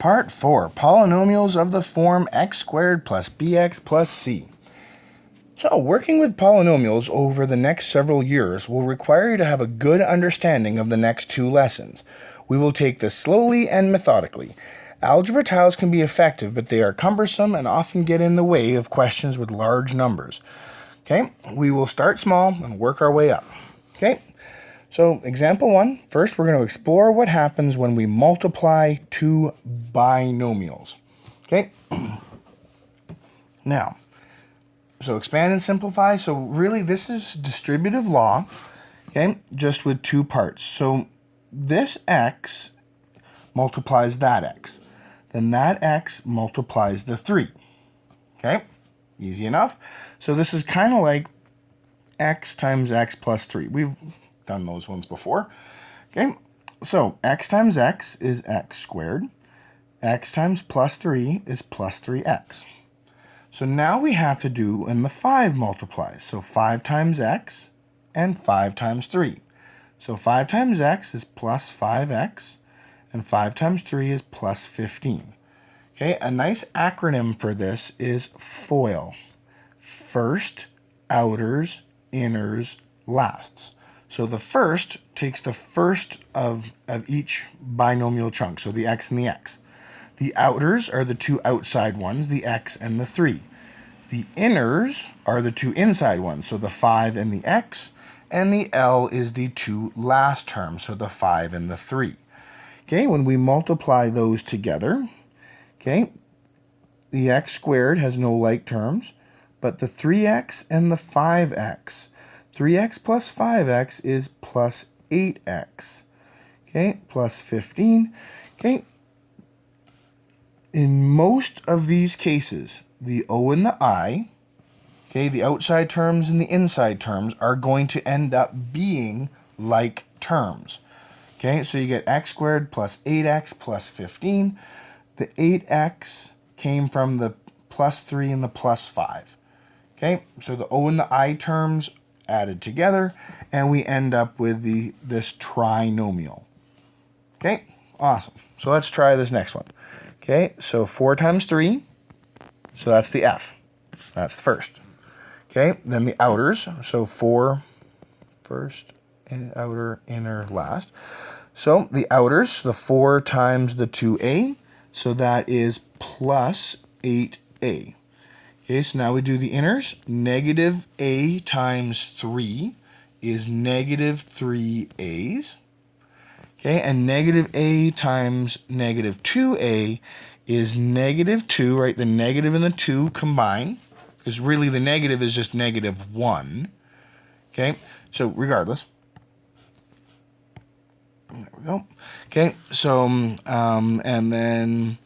Part 4, polynomials of the form x squared plus bx plus c. So, working with polynomials over the next several years will require you to have a good understanding of the next two lessons. We will take this slowly and methodically. Algebra tiles can be effective, but they are cumbersome and often get in the way of questions with large numbers. Okay, we will start small and work our way up. Okay, so example 1, first we're going to explore what happens when we multiply two binomials. Okay, now, so expand and simplify. So really this is distributive law, okay, just with two parts. So this x multiplies that x. Then that x multiplies the 3. Okay, easy enough. So this is kind of like x times x plus 3. We've done those ones before. Okay, so x times x is x squared. X times plus 3 is plus 3x. So now we have to do when the 5 multiplies. So 5 times x and 5 times 3. So 5 times x is plus 5x, and 5 times 3 is plus 15. Okay, a nice acronym for this is FOIL. First, outers, inners, lasts. So the first takes the first of each binomial chunk, so the x and the x. The outers are the two outside ones, the x and the 3. The inners are the two inside ones, so the 5 and the x, and the L is the two last terms, so the 5 and the 3. Okay, when we multiply those together, okay, the x squared has no like terms, but the 3x and the 5x. 3x plus 5x is plus 8x. Okay, plus 15. Okay, in most of these cases, the O and the I, okay, the outside terms and the inside terms are going to end up being like terms. Okay, so you get x squared plus 8x plus 15. The 8x came from the plus 3 and the plus 5. Okay, so the O and the I terms added together, and we end up with this trinomial. Okay, awesome. So let's try this next one. Okay, so 4 times 3, so that's the F. That's the first. Okay, then the outers, so 4 first, and outer, inner, last. So the outers, the 4 times the 2a, so that is plus 8a. Okay, so now we do the inners. Negative a times 3 is negative 3a's. Okay, and negative a times negative 2a is negative 2, right? The negative and the 2 combine, because really the negative is just negative 1. Okay, so regardless. There we go. Okay, so, and then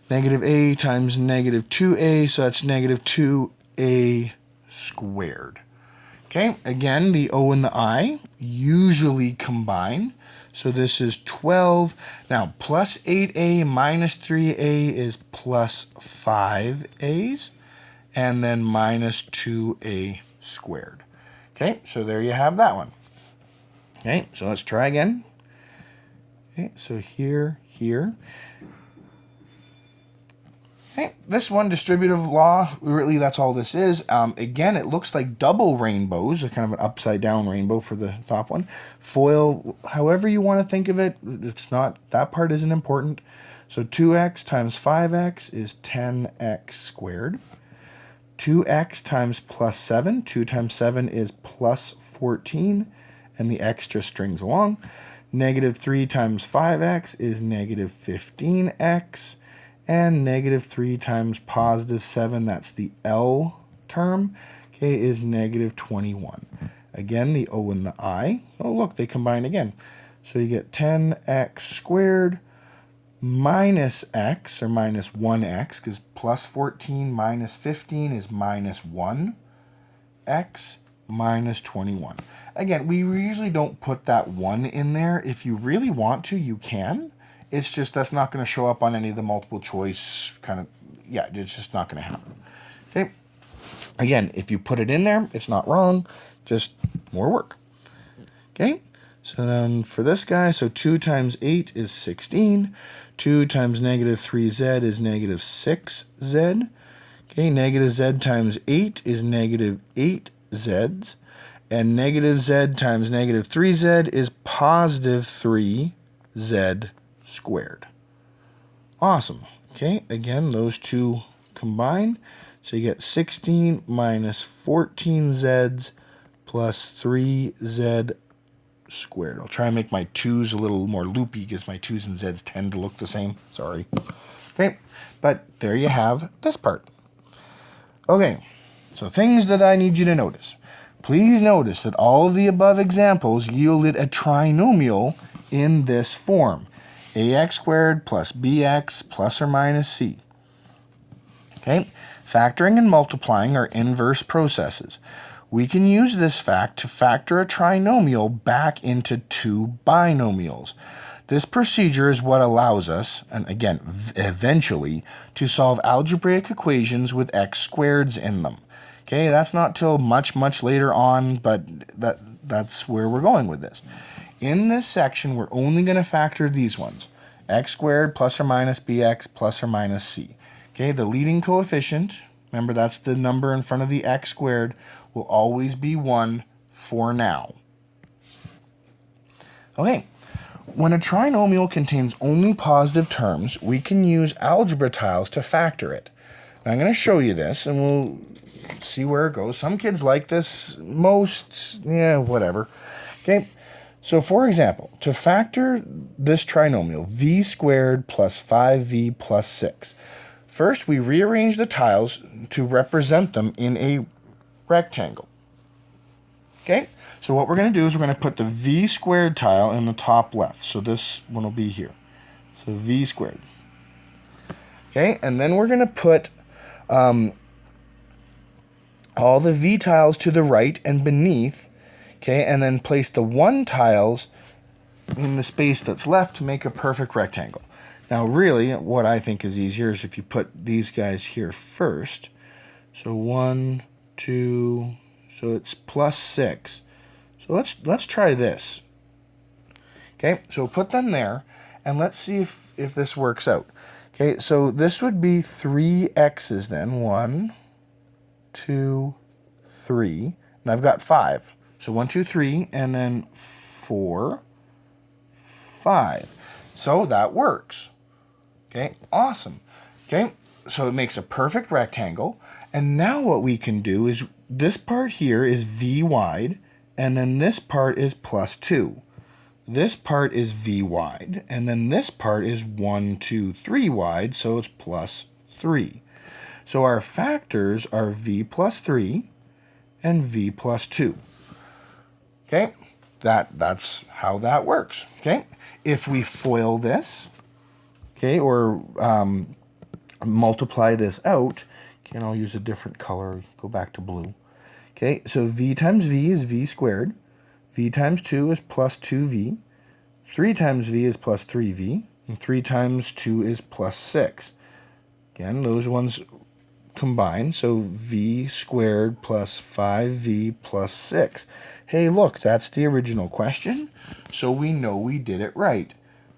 negative a times negative 2a, so that's negative 2a squared. Okay, again, the O and the I usually combine. So this is 12. Now, plus 8a minus 3a is plus 5a's, and then minus 2a squared. Okay, so there you have that one. Okay, so let's try again. Okay, so here. Okay, this one, distributive law, really that's all this is. Again, it looks like double rainbows, a kind of an upside down rainbow for the top one. FOIL, however you want to think of it, it's not, that part isn't important. So 2x times 5x is 10x squared. 2x times plus 7, 2 times 7 is plus 14, and the x just strings along. Negative 3 times 5x is negative 15x. And negative 3 times positive 7, that's the L term, okay, is negative 21. Again, the O and the I, oh look, they combine again. So you get 10x squared minus x, or minus 1x, because plus 14 minus 15 is minus 1x minus 21. Again, we usually don't put that 1 in there. If you really want to, you can. It's just that's not going to show up on any of the multiple choice kind of, yeah, it's just not going to happen. Okay. Again, if you put it in there, it's not wrong, just more work. Okay. So then for this guy, so 2 times 8 is 16. 2 times negative 3z is negative 6z. Okay, negative z times 8 is negative 8z's. And negative z times negative 3z is positive 3z squared. Awesome. Okay, again, those two combine. So you get 16 minus 14z's plus 3z squared. I'll try and make my 2's a little more loopy because my 2's and z's tend to look the same. Sorry. Okay, but there you have this part. Okay, so things that I need you to notice. Please notice that all of the above examples yielded a trinomial in this form. Ax squared plus bx plus or minus c. Okay, factoring and multiplying are inverse processes. We can use this fact to factor a trinomial back into two binomials. This procedure is what allows us, and again, eventually, to solve algebraic equations with x squareds in them. Okay, that's not till much later on, but that's where we're going with this. In this section, we're only going to factor these ones. X squared plus or minus bx plus or minus c. Okay, the leading coefficient, remember that's the number in front of the x squared, will always be 1 for now. Okay. When a trinomial contains only positive terms, we can use algebra tiles to factor it. Now, I'm going to show you this, and we'll see where it goes. Some kids like this, most, whatever. Okay, so for example, to factor this trinomial, v squared plus 5v plus 6, first we rearrange the tiles to represent them in a rectangle. Okay, so what we're going to do is we're going to put the v squared tile in the top left. So this one will be here. So v squared. Okay, and then we're going to put all the v tiles to the right and beneath. Okay, and then place the 1 tiles in the space that's left to make a perfect rectangle. Now really, what I think is easier is if you put these guys here first. So 1, 2, so it's plus 6. So let's try this. Okay, so put them there, and let's see if this works out. Okay, so this would be 3 x's then. 1, 2, 3. And I've got 5. So 1, 2, 3, and then 4, 5. So that works. Okay, awesome. Okay, so it makes a perfect rectangle. And now what we can do is this part here is v wide, and then this part is plus 2. This part is v wide, and then this part is 1, 2, 3 wide, so it's plus 3. So our factors are v plus 3 and v plus 2. Okay, that's how that works. Okay, if we FOIL this, okay, or multiply this out, okay, and I'll use a different color, go back to blue. Okay, so v times v is v squared, v times 2 is plus 2v, 3 times v is plus 3v, and 3 times 2 is plus 6. Again, those ones combine, so v squared plus 5v plus 6. Hey, look, that's the original question, so we know we did it right.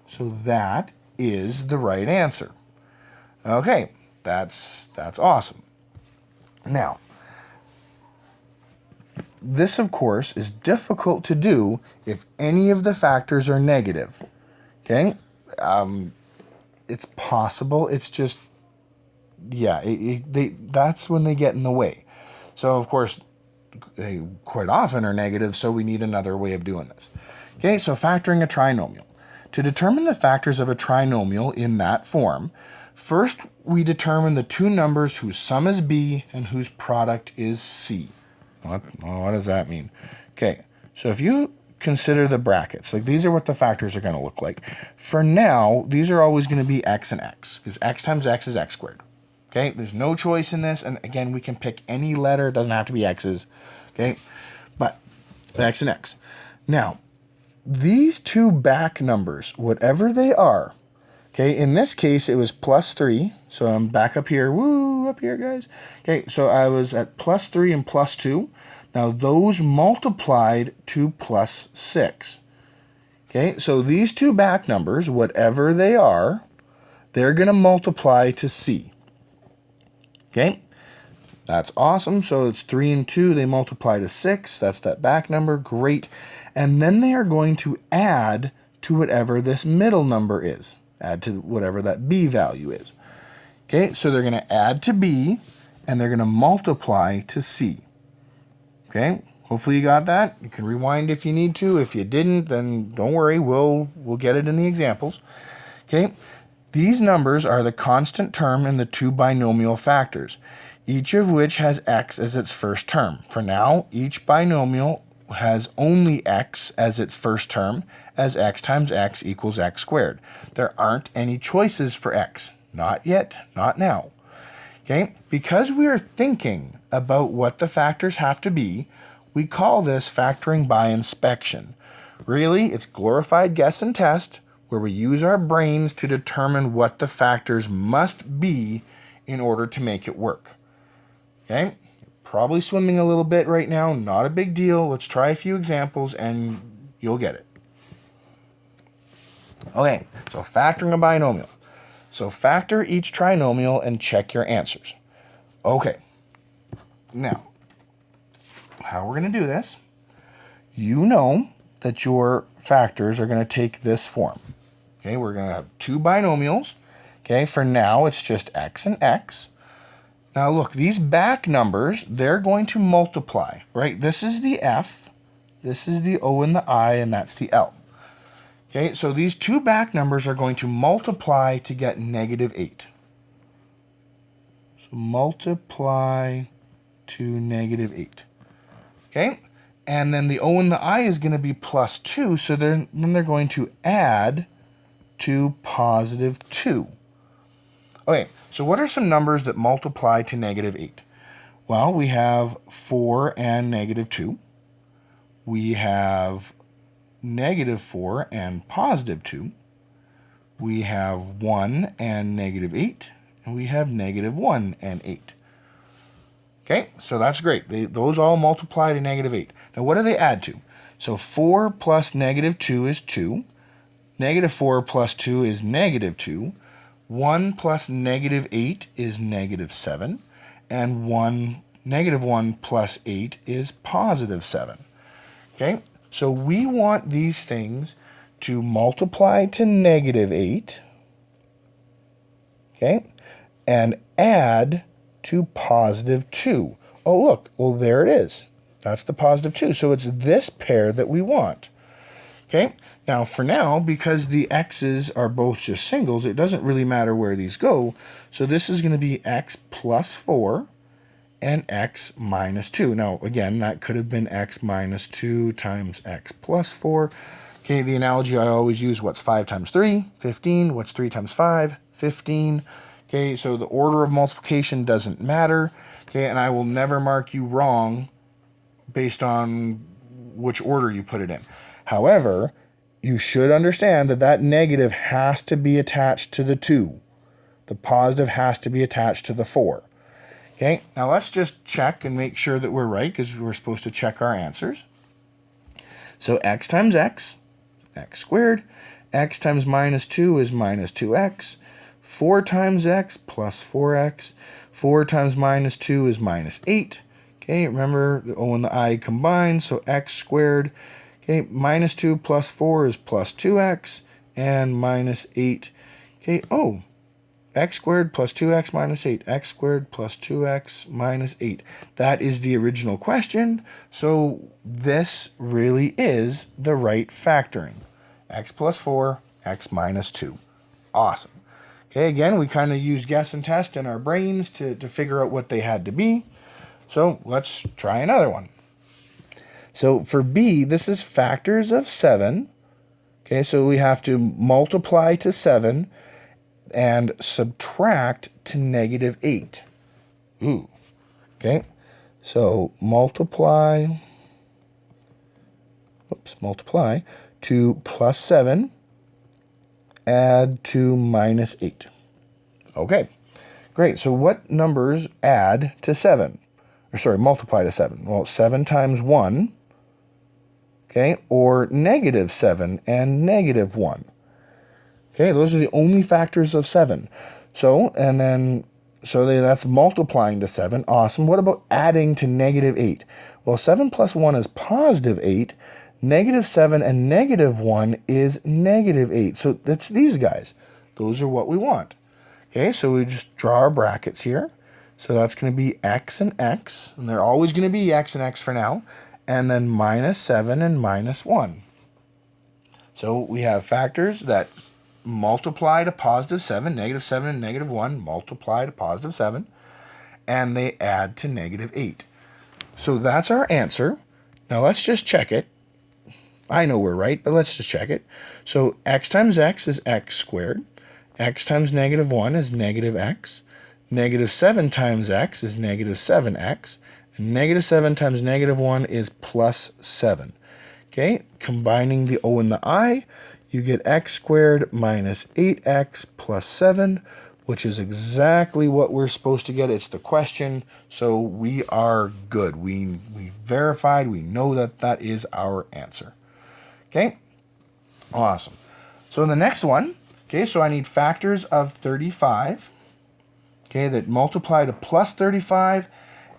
So that is the right answer. Okay, that's awesome. Now, this, of course, is difficult to do if any of the factors are negative. Okay? It's possible. It's just, that's when they get in the way. So, of course, they quite often are negative, so we need another way of doing this. Okay, so factoring a trinomial. To determine the factors of a trinomial in that form, first we determine the two numbers whose sum is b and whose product is c. What does that mean? Okay, so if you consider the brackets, like these are what the factors are going to look like. For now, these are always going to be x and x, because x times x is x squared. Okay, there's no choice in this, and again, we can pick any letter. It doesn't have to be x's. Okay, but x and x. Now, these two back numbers, whatever they are, okay, in this case, it was plus 3, so I'm back up here. Woo, up here, guys. Okay, so I was at plus 3 and plus 2. Now, those multiplied to plus 6. Okay, so these two back numbers, whatever they are, they're going to multiply to C. Okay, that's awesome. So it's 3 and 2, they multiply to 6. That's that back number, great. And then they are going to add to whatever this middle number is. Add to whatever that B value is. Okay, so they're going to add to B, and they're going to multiply to C. Okay, hopefully you got that. You can rewind if you need to. If you didn't, then don't worry, we'll get it in the examples. Okay, these numbers are the constant term in the two binomial factors, each of which has x as its first term. For now, each binomial has only x as its first term, as x times x equals x squared. There aren't any choices for x. Not yet, not now. Okay, because we are thinking about what the factors have to be, we call this factoring by inspection. Really, it's glorified guess and test, where we use our brains to determine what the factors must be in order to make it work. Okay, probably swimming a little bit right now, not a big deal. Let's try a few examples and you'll get it. Okay, so factoring a binomial. So factor each trinomial and check your answers. Okay, now, how we're going to do this, you know that your factors are going to take this form. Okay, we're going to have two binomials. Okay, for now it's just x and x. Now look, these back numbers, they're going to multiply, right? This is the F, this is the O and the I, and that's the L. Okay, so these two back numbers are going to multiply to get -8. So multiply to -8. Okay, and then the O and the I is going to be +2, so then they're going to add to +2. Okay, so what are some numbers that multiply to -8? Well, we have 4 and -2. We have -4 and +2. We have 1 and -8. And we have -1 and 8. Okay, so that's great. Those all multiply to -8. Now, what do they add to? So 4 plus -2 is 2. -4 plus 2 is -2. 1 plus -8 is -7. And -1 plus 8 is +7. Okay, so we want these things to multiply to -8. Okay, and add to +2. Oh, look, well, there it is. That's the +2. So it's this pair that we want. Okay, now for now, because the x's are both just singles, it doesn't really matter where these go. So this is going to be x plus 4 and x minus 2. Now, again, that could have been x minus 2 times x plus 4. Okay, the analogy I always use, what's 5 times 3? 15. What's 3 times 5? 15. Okay, so the order of multiplication doesn't matter. Okay, and I will never mark you wrong based on which order you put it in. However, you should understand that that negative has to be attached to the 2. The positive has to be attached to the 4. Okay, now let's just check and make sure that we're right, because we're supposed to check our answers. So x times x, x squared. X times minus 2 is minus 2x. 4 times x plus 4x. 4 times minus 2 is minus 8. Okay, remember the O and the I combined, so x squared. Okay, minus 2 plus 4 is plus 2x, and minus 8. Okay, oh, x squared plus 2x minus 8. X squared plus 2x minus 8. That is the original question, so this really is the right factoring. X plus 4, x minus 2. Awesome. Okay, again, we kind of used guess and test in our brains to figure out what they had to be. So let's try another one. So for B, this is factors of 7. Okay, so we have to multiply to 7 and subtract to -8. Ooh. Okay, so multiply to plus 7, add to minus 8. Okay, great. So what numbers add to 7? Or sorry, multiply to 7. Well, 7 times 1. okay, or -7 and -1. Okay, those are the only factors of 7. So, and then, that's multiplying to 7. Awesome. What about adding to -8? Well, 7 plus 1 is +8. -7 and -1 is -8. So that's these guys. Those are what we want. Okay, so we just draw our brackets here. So that's going to be x and x, and they're always going to be x and x for now, and then -7 and -1. So we have factors that multiply to +7, -7 and -1 multiply to +7, and they add to -8. So that's our answer. Now let's just check it. I know we're right, but let's just check it. So x times x is x squared. X times -1 is -x. -7 times x is -7x. And -7 times -1 is +7. Okay, combining the O and the I, you get x squared minus 8x plus 7, which is exactly what we're supposed to get. It's the question, so we are good. We verified, we know that that is our answer. Okay, awesome. So the next one, okay, so I need factors of 35, okay, that multiply to +35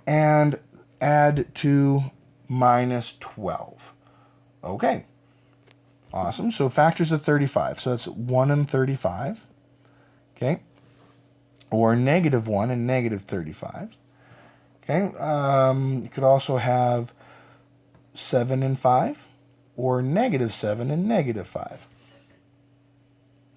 and add to -12. Okay, awesome. So factors of 35. So that's 1 and 35, okay, or -1 and -35. Okay, you could also have 7 and 5, or -7 and -5.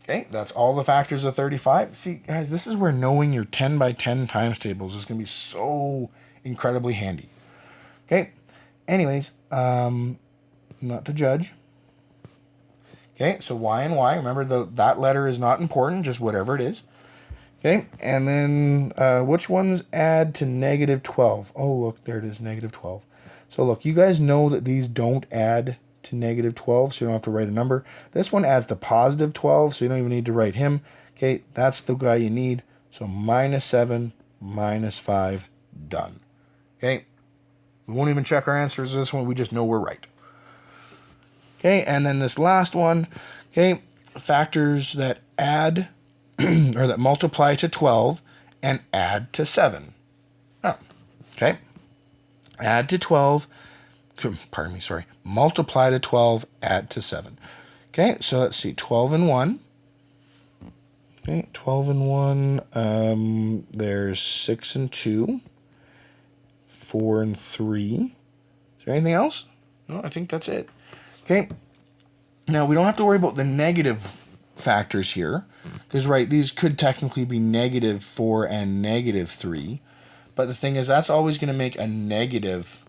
Okay, that's all the factors of 35. See, guys, this is where knowing your 10 by 10 times tables is going to be so incredibly handy. Okay, anyways, not to judge. Okay, so y and y, remember that letter is not important, just whatever it is. Okay, and then which ones add to -12? Oh, look, there it is, -12. So look, you guys know that these don't add to -12, so you don't have to write a number. This one adds to +12, so you don't even need to write him. Okay, that's the guy you need. So -7, -5, done. Okay, we won't even check our answers this one, we just know we're right. Okay, and then this last one, okay, factors that add or that multiply to 12 and add to 7. Oh, okay. Add to 12, pardon me, sorry. Multiply to 12, add to 7. Okay, so let's see, 12 and 1. Okay, 12 and 1, there's 6 and 2, 4 and 3. Is there anything else? No, I think that's it. Okay, now we don't have to worry about the negative factors here, because, right, these could technically be -4 and -3, but the thing is, that's always going to make a negative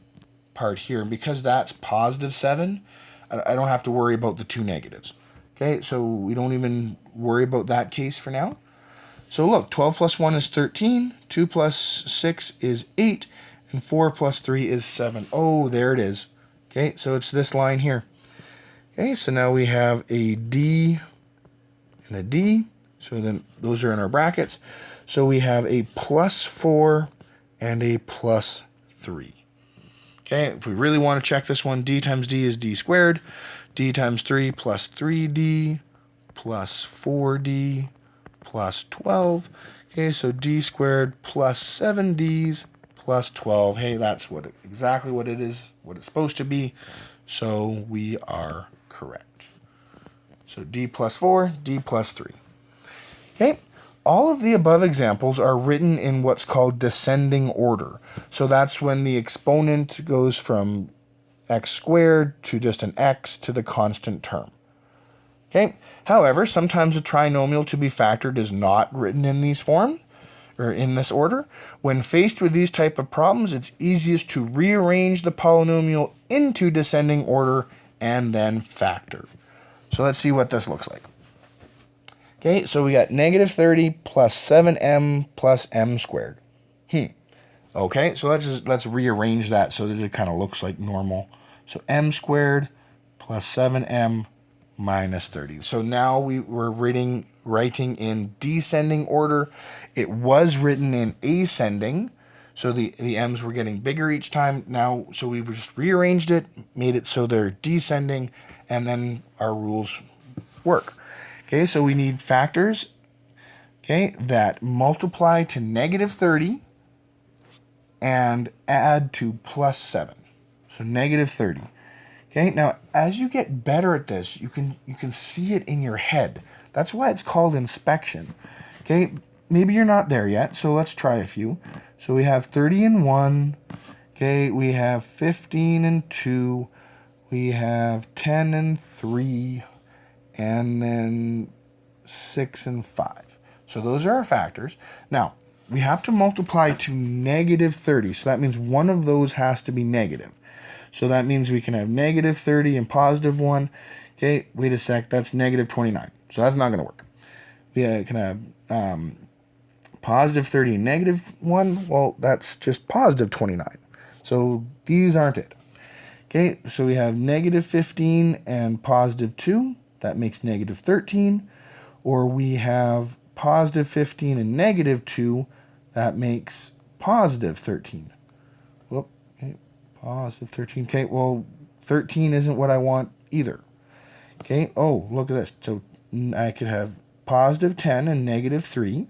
part here, and because that's +7, I don't have to worry about the two negatives. Okay, so we don't even worry about that case for now. So look, 12 plus 1 is 13, 2 plus 6 is 8, and 4 plus 3 is 7. Oh, there it is. Okay, so it's this line here. Okay, so now we have a D and a D. So then those are in our brackets. So we have a +4 and a +3. Okay, if we really want to check this one, D times D is D squared. D times 3 plus 3D plus 4D plus 12. Okay, so D squared plus 7Ds plus 12. Hey, that's exactly what it is, what it's supposed to be. So we are correct. So D plus 4, D plus 3. Okay, all of the above examples are written in what's called descending order. So that's when the exponent goes from x squared to just an x to the constant term. Okay, however, sometimes a trinomial to be factored is not written in these forms, or in this order. When faced with these type of problems, it's easiest to rearrange the polynomial into descending order and then factor. So let's see what this looks like. Okay, so we got -30 plus 7m plus m squared. Okay, so let's rearrange that so that it kind of looks like normal. So m squared plus 7m minus 30. So now we're writing in descending order. It was written in ascending. So the m's were getting bigger each time. Now, so we've just rearranged it, made it so they're descending, and then our rules work. Okay, so we need factors, okay, that multiply to negative 30 and add to plus 7. So negative 30. Okay, now as you get better at this, you can see it in your head. That's why it's called inspection. Okay, maybe you're not there yet, so let's try a few. So we have 30 and 1. Okay, we have 15 and 2. We have 10 and 3. And then 6 and 5. So those are our factors. Now, we have to multiply to negative 30. So that means one of those has to be negative. So that means we can have negative 30 and positive 1. Okay, wait a sec, that's negative 29. So that's not going to work. We can have positive 30 and negative 1. Well, that's just positive 29. So these aren't it. Okay, so we have negative 15 and positive 2. That makes negative 13. Or we have positive 15 and negative 2. That makes positive 13. Whoop, okay, positive 13. Okay, well, 13 isn't what I want either. Okay, oh, look at this. So I could have positive 10 and negative 3.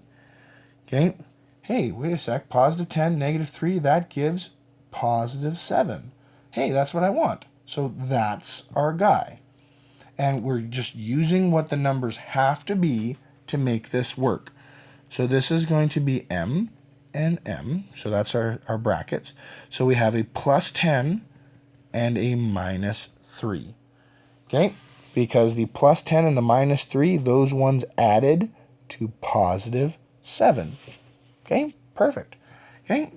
Okay, hey, wait a sec. Positive 10, negative 3, that gives positive 7. Hey, that's what I want. So that's our guy. And we're just using what the numbers have to be to make this work. So this is going to be m and m. So that's our brackets. So we have a plus 10 and a minus 3. Okay? Because the plus 10 and the minus 3, those ones added to positive 7. Okay? Perfect. Okay?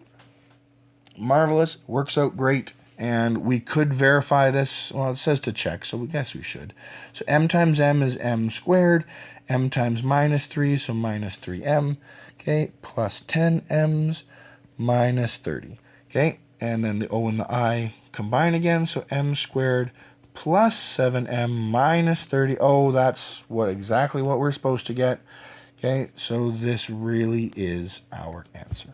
Marvelous. Works out great. And we could verify this. Well, it says to check, so we guess we should. So m times m is m squared. M times minus 3, so minus 3m. Okay, plus 10m's minus 30. Okay, and then the o and the I combine again, so m squared plus 7m minus 30. Oh, that's exactly what we're supposed to get. Okay, so this really is our answer.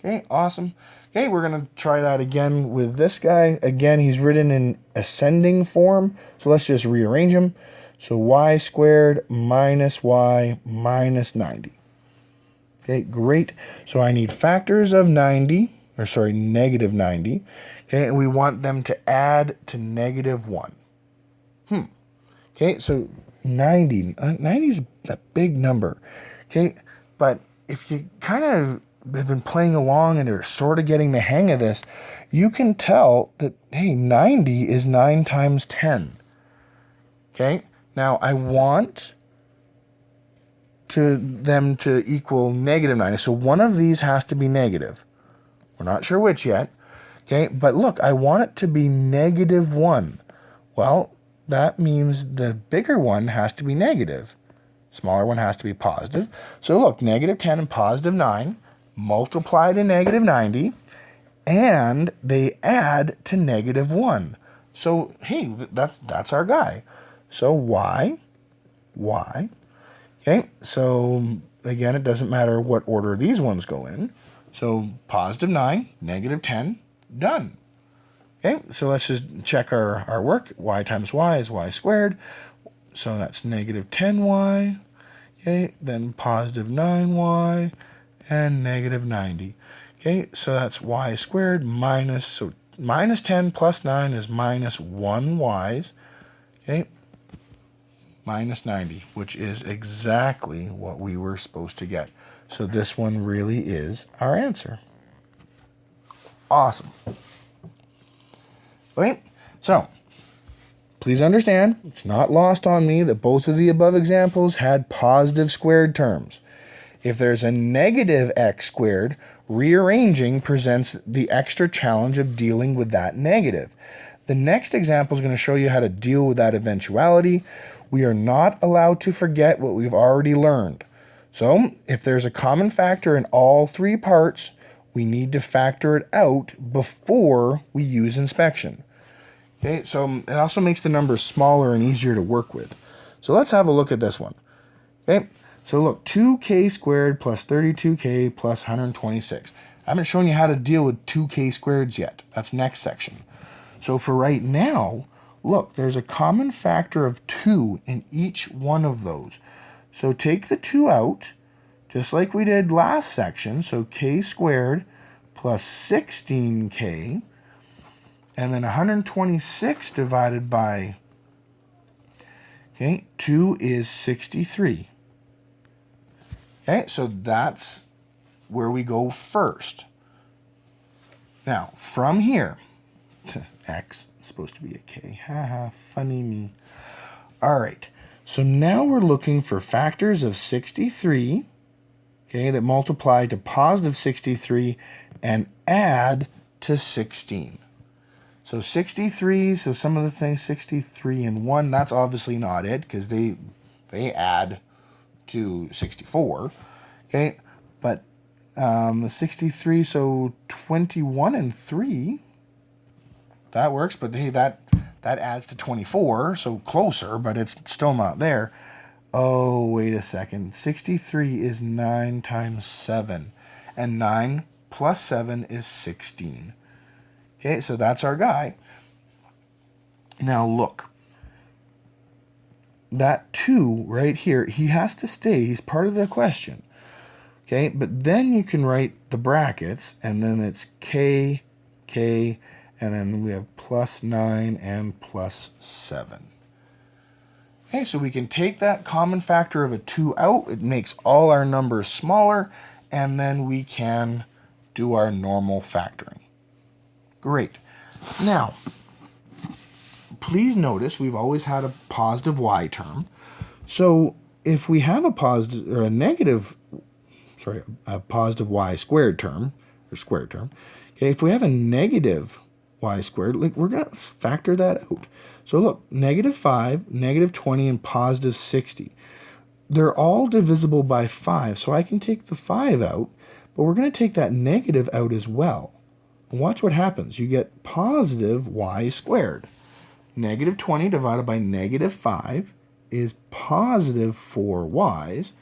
Okay, awesome. Okay, we're going to try that again with this guy. Again, he's written in ascending form, so let's just rearrange him. So y squared minus y minus 90. Okay, great. So I need factors of negative 90. Okay, and we want them to add to negative 1. Okay, so 90 is a big number. Okay, but if you kind of have been playing along and are sort of getting the hang of this, you can tell that, hey, 90 is 9 times 10. Okay, now I want them to equal negative 90. So one of these has to be negative. We're not sure which yet. Okay, but look, I want it to be negative 1. Well, that means the bigger one has to be negative. Smaller one has to be positive. So look, negative 10 and positive 9 multiply to negative 90, and they add to negative 1. So, hey, that's our guy. So y. Okay, so again, it doesn't matter what order these ones go in. So positive 9, negative 10, done. Okay, so let's just check our work. Y times y is y squared. So that's negative 10y. Okay, then positive 9y and negative 90. Okay, so that's y squared minus 10 plus 9 is minus 1y's. Okay, minus 90, which is exactly what we were supposed to get. So this one really is our answer. Awesome. Okay, so please understand, it's not lost on me that both of the above examples had positive squared terms. If there's a negative x squared, rearranging presents the extra challenge of dealing with that negative. The next example is going to show you how to deal with that eventuality. We are not allowed to forget what we've already learned. So, if there's a common factor in all three parts, we need to factor it out before we use inspection. Okay, so it also makes the numbers smaller and easier to work with. So let's have a look at this one. Okay, so look, 2k squared plus 32k plus 126. I haven't shown you how to deal with 2k squareds yet. That's next section. So for right now, look, there's a common factor of 2 in each one of those. So take the 2 out, just like we did last section. So k squared plus 16k, and then 126 divided by 2 is 63. Okay, so that's where we go first. Now, from here to x, it's supposed to be a k. Haha, funny me. All right, so now we're looking for factors of 63, okay, that multiply to positive 63 and add to 16. So 63, so some of the things, 63 and 1, that's obviously not it because they add to 64. Okay, but the 63, so 21 and 3, that works, but hey, that adds to 24, so closer, but it's still not there. Oh, wait a second. 63 is 9 times 7, and 9 plus 7 is 16. Okay, so that's our guy. Now look, that 2 right here, he has to stay. He's part of the question. Okay, but then you can write the brackets, and then it's k, and then we have plus 9 and plus 7. Okay, so we can take that common factor of a 2 out. It makes all our numbers smaller, and then we can do our normal factoring. Great. Now, please notice we've always had a positive y term. So if we have a positive or a positive y squared term, or square term, okay, if we have a negative y squared, like we're going to factor that out. So look, negative 5, negative 20, and positive 60. They're all divisible by 5, so I can take the 5 out, but we're going to take that negative out as well. And watch what happens. You get positive y squared. Negative 20 divided by negative 5 is positive 4y's,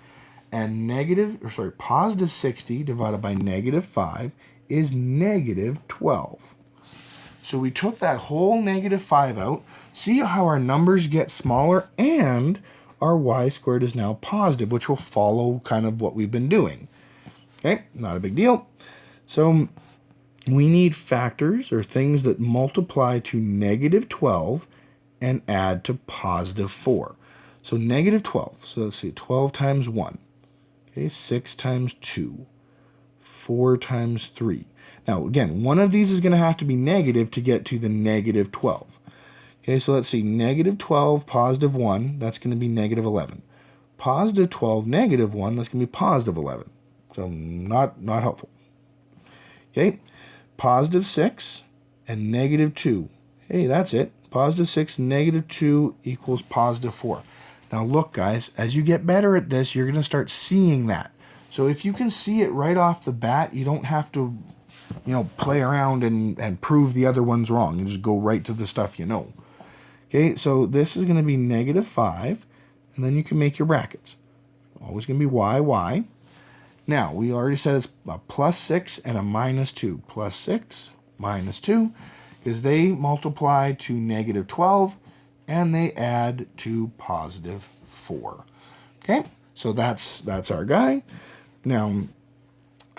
and positive 60 divided by negative 5 is negative 12. So we took that whole negative 5 out. See how our numbers get smaller, and our y squared is now positive, which will follow kind of what we've been doing. Okay, not a big deal. So we need factors or things that multiply to negative 12 and add to positive 4. So negative 12. So let's see, 12 times 1. Okay, 6 times 2. 4 times 3. Now, again, one of these is going to have to be negative to get to the negative 12. Okay, so let's see, negative 12, positive 1, that's going to be negative 11. Positive 12, negative 1, that's going to be positive 11. So not helpful. Okay, positive 6 and negative 2. Hey, that's it. Positive 6 and negative 2 equals positive 4. Now look, guys, as you get better at this, you're going to start seeing that. So if you can see it right off the bat, you don't have to, play around and prove the other ones wrong. You just go right to the stuff you know. Okay, so this is going to be negative 5, and then you can make your brackets. Always going to be y. Now, we already said it's a plus 6 and a minus 2. Plus 6, minus 2, because they multiply to negative 12, and they add to positive 4. Okay, so that's our guy. Now,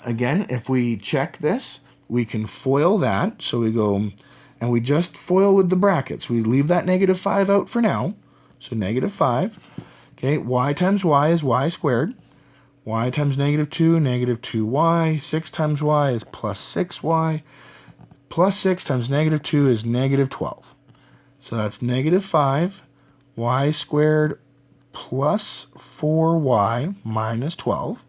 again, if we check this, we can FOIL that. So we go, and we just FOIL with the brackets. We leave that negative 5 out for now. So negative 5. Okay, y times y is y squared. Y times negative 2, negative 2y. 6 times y is plus 6y. Plus 6 times negative 2 is negative 12. So that's negative 5, y squared plus 4y minus 12.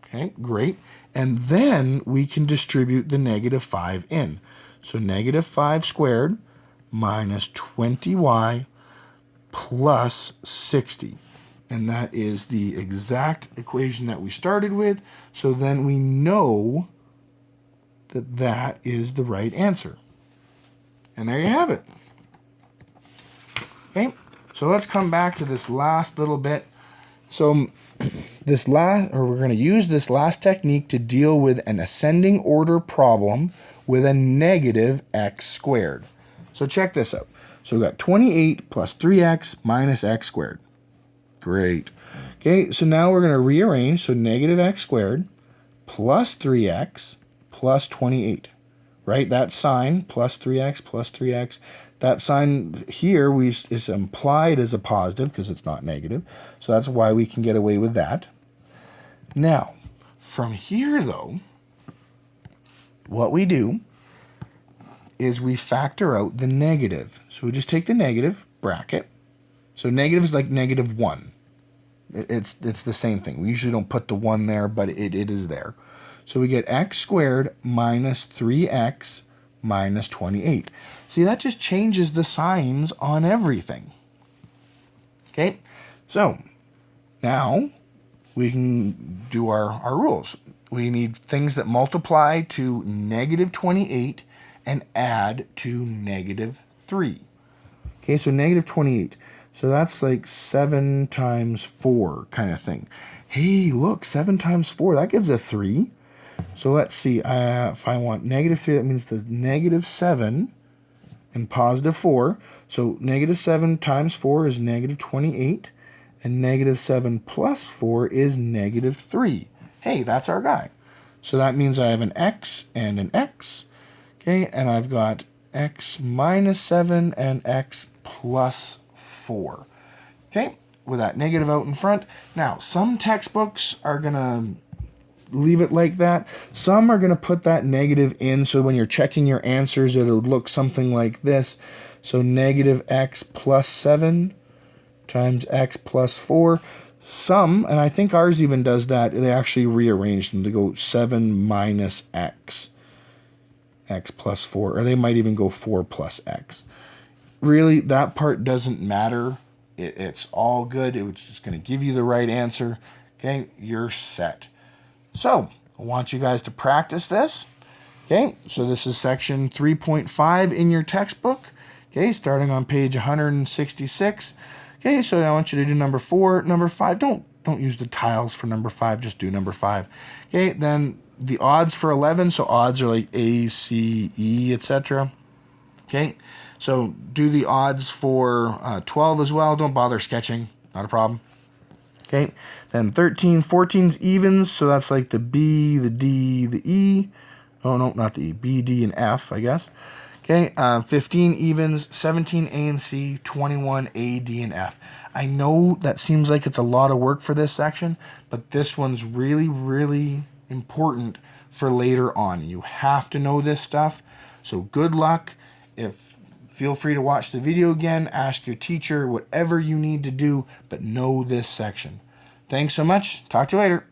Okay, great. And then we can distribute the negative 5 in. So negative 5 squared minus 20y plus 60. And that is the exact equation that we started with. So then we know that that is the right answer. And there you have it. Okay, so let's come back to this last little bit. So we're going to use this last technique to deal with an ascending order problem with a negative x squared. So check this out. So we've got 28 plus 3x minus x squared. Great. Okay, so now we're going to rearrange. So negative x squared plus 3x plus 28. Right? That sign, plus 3x, that sign here is implied as a positive because it's not negative. So that's why we can get away with that. Now, from here, though, what we do is we factor out the negative. So we just take the negative, bracket. So negative is like -1. It's the same thing. We usually don't put the 1 there, but it is there. So we get x squared minus 3x minus 28. See, that just changes the signs on everything. Okay, so now we can do our rules. We need things that multiply to -28 and add to -3. Okay, so -28. So that's like 7 times 4 kind of thing. Hey, look, 7 times 4, that gives a 3. So let's see, if I want -3, that means the -7 and +4. So -7 times 4 is -28, and -7 plus 4 is -3. Hey, that's our guy. So that means I have an x and an x, okay, and I've got x minus 7 and x plus 4. Okay, with that negative out in front. Now, some textbooks are going to leave it like that. Some are going to put that negative in, so when you're checking your answers, it'll look something like this. So negative x plus 7 times x plus 4. Some, and I think ours even does that, they actually rearrange them to go 7 minus x, x plus 4, or they might even go 4 plus x. Really, that part doesn't matter. It's all good. It's just going to give you the right answer. Okay, you're set. So, I want you guys to practice this. Okay, so this is section 3.5 in your textbook. Okay, starting on page 166. Okay, so I want you to do number 4, number 5. Don't use the tiles for number 5, just do number 5. Okay, then the odds for 11, so odds are like A, C, E, etc. Okay, so do the odds for 12 as well. Don't bother sketching, not a problem. Okay, then 13, 14's evens, so that's like the B, the D, the E. Oh, no, not the E. B, D, and F, I guess. Okay, 15 evens, 17 A and C, 21 A, D, and F. I know that seems like it's a lot of work for this section, but this one's really, really important for later on. You have to know this stuff, so good luck. Feel free to watch the video again, ask your teacher, whatever you need to do, but know this section. Thanks so much. Talk to you later.